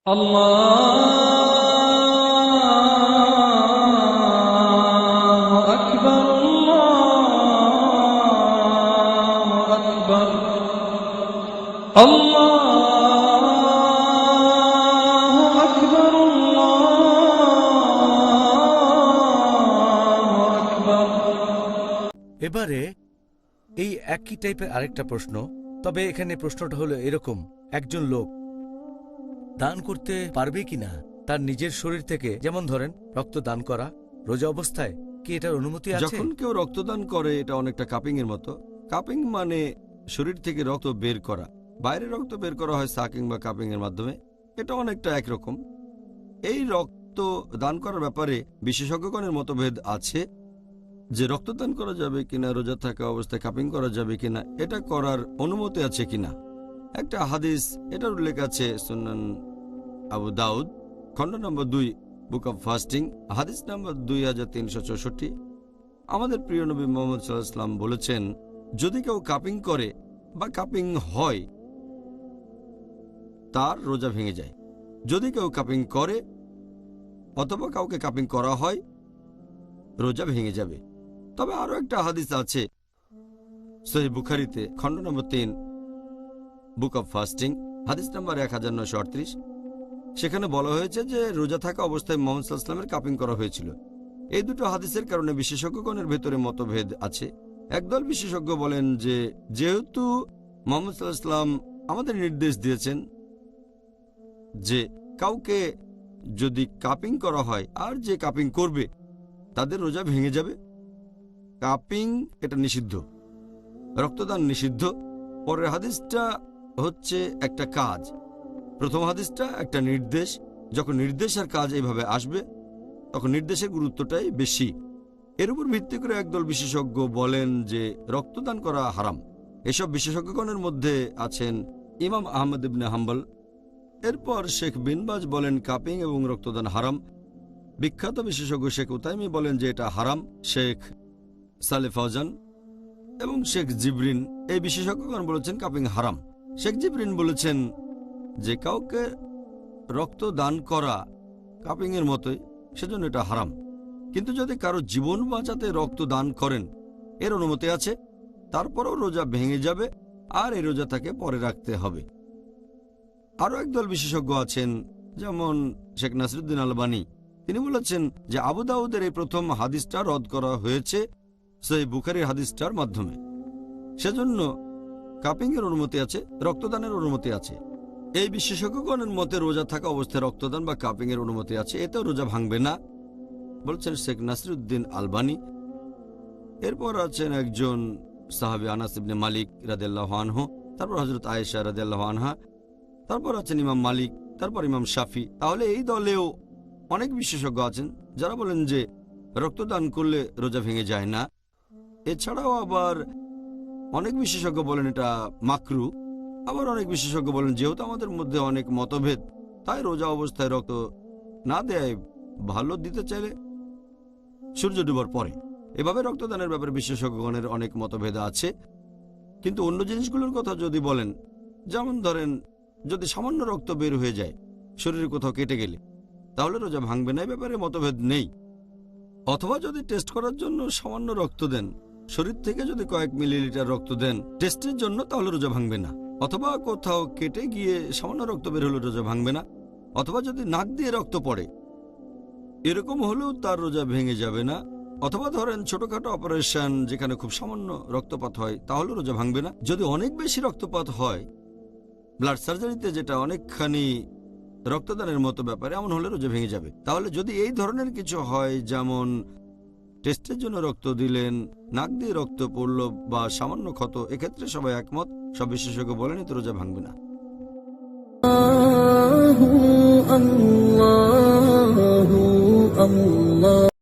আল্লাহু আকবার, আল্লাহু আকবার, আল্লাহু আকবার, আল্লাহু আকবার। এবারে এই একই টাইপের আরেকটা প্রশ্ন, তবে এখানে প্রশ্নটা হলো এরকম: একজন লোক দান করতে পারবে কিনা তার নিজের শরীর থেকে, যেমন ধরেন রক্ত দান করা রোজা অবস্থায়, কি এটার অনুমতি আছে? যখন কেউ রক্তদান করে এটা অনেকটা কাপিং এর মতো। কাপিং মানে শরীর থেকে রক্ত বের করা। বাইরে রক্ত বের করা হয় সাকিং বা কাপিং এর মাধ্যমে। এটা অনেকটা একরকম। এই রক্ত দান করার ব্যাপারে বিশেষজ্ঞগণের মতভেদ আছে যে রক্তদান করা যাবে কিনা, রোজা থাকা অবস্থায় কাপিং করা যাবে কিনা, এটা করার অনুমতি আছে কিনা। একটা হাদিস এটার উল্লেখ আছে সুনান আবু দাউদ খণ্ড নম্বর 2 বুক অব ফাস্টিং, হাদিস নম্বর 2364। আমাদের প্রিয় নবী মুহাম্মদ সাল্লাল্লাহু আলাইহি ওয়াসাল্লাম বলেছেন, যদি কেউ কাপিং করে বা কাপিং হয় তার রোজা ভেঙে যায়। যদি কেউ কাপিং করে অথবা কাউকে কাপিং করা হয় রোজা ভেঙে যাবে। তবে আরো একটা হাদিস আছে সহিহ বুখারীতে খণ্ড নম্বর 3 বুক অব ফাস্টিং, হাদিস নম্বর 1938। সেখানে বলা হয়েছে যে রোজা থাকা অবস্থায় মুহাম্মদ সাল্লাল্লাহু আলাইহি ওয়াসাল্লামের কাপিং করা হয়েছিল। এই দুটো হাদিসের কারণে বিশেষজ্ঞগণের ভেতরে মতভেদ আছে। একদল বিশেষজ্ঞ বলেন যে যেহেতু মুহাম্মদ সাল্লাল্লাহু আলাইহি ওয়াসাল্লাম আমাদের নির্দেশ দিয়েছেন যে কাউকে যদি কাপিং করা হয় আর যে কাপিং করবে তাদের রোজা ভেঙে যাবে। কাপিং এটা নিষিদ্ধ, রক্তদান নিষিদ্ধ। পরের হাদিসটা হচ্ছে একটা কাজ, প্রথম হাদিসটা একটা নির্দেশ। যখন নির্দেশ আর কাজ এইভাবে আসবে তখন নির্দেশের গুরুত্বটাই বেশি। এর উপর ভিত্তি করে একদল বিশেষজ্ঞ বলেন যে রক্তদান করা হারাম। এসব বিশেষজ্ঞগণের মধ্যে আছেন ইমাম আহমদ ইবনে হাম্বল। এরপর শেখ বিন বাজ বলেন কাপিং এবং রক্তদান হারাম। বিখ্যাত বিশেষজ্ঞ শেখ উতাইমি বলেন যে এটা হারাম। শেখ সালেহ ফাওজান এবং শেখ জিবরিন এই বিশেষজ্ঞগণ বলেছেন কাপিং হারাম। শেখ জিবরিন বলেছেন যে কাউকে রক্ত দান করা কাপিং এর মতোই, সেজন্য এটা হারাম। কিন্তু যদি কারো জীবন বাঁচাতে রক্ত দান করেন এর অনুমতি আছে, তারপরও রোজা ভেঙে যাবে আর এই রোজা তাকে পরে রাখতে হবে। আরও একদল বিশেষজ্ঞ আছেন যেমন শেখ নাসিরুদ্দিন আলবানী। তিনি বলেছেন যে আবু দাউদের এই প্রথম হাদিসটা রদ করা হয়েছে সহিহ বুখারীর হাদিসটার মাধ্যমে, সেজন্য কাপিং এর অনুমতি আছে, রক্তদানের অনুমতি আছে। এই বিশেষজ্ঞগণের মতে রোজা থাকা অবস্থায় রক্তদান বা কাপিং এর অনুমতি আছে, এতেও রোজা ভাঙবে না বলছেন শেখ নাসিরুদ্দিন আলবানী। এরপর আছেন একজন সাহাবী আনাস ইবনে মালিক রাদিয়াল্লাহু আনহু, তারপর হযরত আয়েশা রাদিয়াল্লাহু আনহা, তারপর আছেন ইমাম মালিক, তারপর ইমাম শাফি। তাহলে এই দলেও অনেক বিশেষজ্ঞ আছেন যারা বলেন যে রক্তদান করলে রোজা ভেঙে যায় না। এছাড়াও আবার অনেক বিশেষজ্ঞ বলেন এটা মাকরু। আবার অনেক বিশেষজ্ঞ বলেন যেহেতু আমাদের মধ্যে অনেক মতভেদ তাই রোজা অবস্থায় রক্ত না দেয় ভালো, দিতে চাইলে সূর্য ডুবার পরে। এভাবে রক্তদানের ব্যাপারে বিশেষজ্ঞগণের অনেক মতভেদ আছে। কিন্তু অন্য জিনিসগুলোর কথা যদি বলেন, যেমন ধরেন যদি সামান্য রক্ত বের হয়ে যায় শরীরে কোথাও কেটে গেলে, তাহলে রোজা ভাঙবে না, এই ব্যাপারে মতভেদ নেই। অথবা যদি টেস্ট করার জন্য সামান্য রক্ত দেন, শরীর থেকে যদি কয়েক মিলিলিটার রক্ত দেন টেস্টের জন্য, তাহলে রোজা ভাঙবে না। অথবা কোথাও কেটে গিয়ে সামান্য রক্ত বের হলে রোজা ভাঙবে না। অথবা যদি নাক দিয়ে রক্ত পড়ে এরকম হলেও তার রোজা ভেঙে যাবে না। অথবা ধরেন ছোটখাটো অপারেশন যেখানে খুব সামান্য রক্তপাত হয়, তাহলে রোজা ভাঙবে না। যদি অনেক বেশি রক্তপাত হয়, ব্লাড সার্জারিতে যেটা অনেকখানি রক্তদানের মতো ব্যাপারে, এমন হলে রোজা ভেঙে যাবে। তাহলে যদি এই ধরনের কিছু হয়, যেমন টেস্টের জন্য রক্ত দিলেন, নাক দিয়ে রক্ত পড়ল বা সামান্য ক্ষত, এক্ষেত্রে সবাই একমত, সব বিশেষজ্ঞ বলেন এতে রোজা ভাঙবে না। আল্লাহু আল্লাহু আল্লাহ।